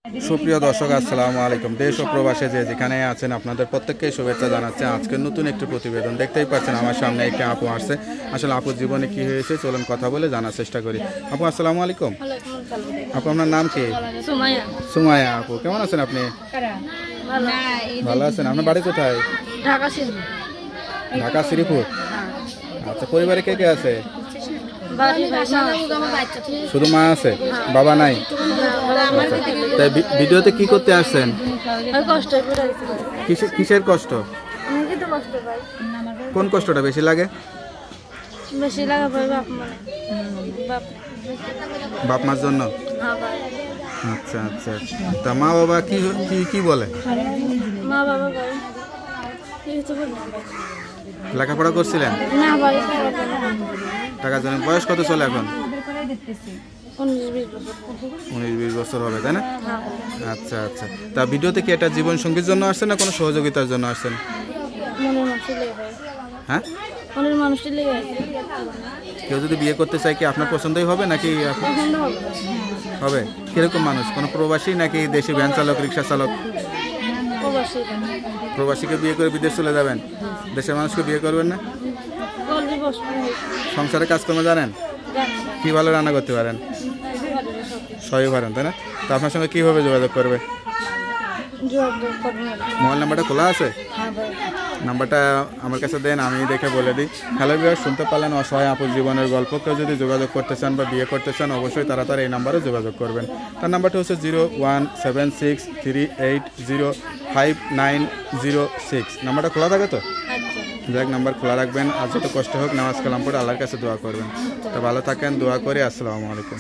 সুপ্রিয় দর্শক আসসালামু আলাইকুম। দেশ ও প্রবাসে যে যেখানে আছেন আপনাদের প্রত্যেককে শুভেচ্ছা জানাচ্ছে। আজকে নতুন একটি প্রতিবেদন দেখতেই পাচ্ছেন আমার সামনে একটি আপু আসছে। আসলে আপুর জীবনে কি হয়েছে চলুন কথা বলে জানার চেষ্টা করি। আপু আসসালামু আলাইকুম। আপু আপনার নাম কি? সুমাইয়া। আপু কেমন আছেন আপনি? ভালো আছেন। আপনার বাড়ি কোথায়? ঢাকা শ্রীপুর। আচ্ছা, পরিবারে কে কে আছে? শুধু মা আছে, বাবা নাই? তাই ভিডিওতে কি করতে আসছেন? কিসের কষ্ট? কোন কষ্টটা বেশি লাগে? বাপ মার জন্য। আচ্ছা আচ্ছা, তা মা বাবা কি কি বলে? লেখাপড়া করছিলেন? টাকা জানেন। বয়স কত চলে এখন? 19-20 বছর হবে, তাই না? আচ্ছা আচ্ছা, তা ভিডিওতে কি এটা জীবন সঙ্গীর জন্য আসছেন না কোনো সহযোগিতার জন্য আসছেন? হ্যাঁ, কেউ যদি বিয়ে করতে চায় কি আপনার পছন্দই হবে নাকি? হবে। কিরকম মানুষ? কোনো প্রবাসী নাকি দেশি ভ্যান চালক, রিক্সা চালক? প্রবাসীকে বিয়ে করে বিদেশ চলে যাবেন? দেশের মানুষকে বিয়ে করবেন না? সংসারে কাজকর্ম জানেন? কি ভালো রান্না করতে পারেন? সবই পারেন, তাই না? তো আপনার সঙ্গে কীভাবে যোগাযোগ করবে? মোবাইল নাম্বারটা খোলা আছে? নাম্বারটা আমার কাছে দেন, আমি দেখে বলে দিই। হ্যালো ভিউয়ার, শুনতে পারলেন অসহায় আপুর জীবনের গল্প। কেউ যদি যোগাযোগ করতে চান বা বিয়ে করতে চান অবশ্যই তাড়াতাড়ি এই নাম্বারে যোগাযোগ করবেন। তার নাম্বারটা হচ্ছে 01763805906। নাম্বারটা খোলা থাকে তো? যাক, নাম্বার খোলা রাখবেন। আর যত কষ্ট হোক নামাজ কালাম পড়ে আল্লাহর কাছে দোয়া করবেন। তা ভালো থাকেন, দোয়া করে। আসসালামু আলাইকুম।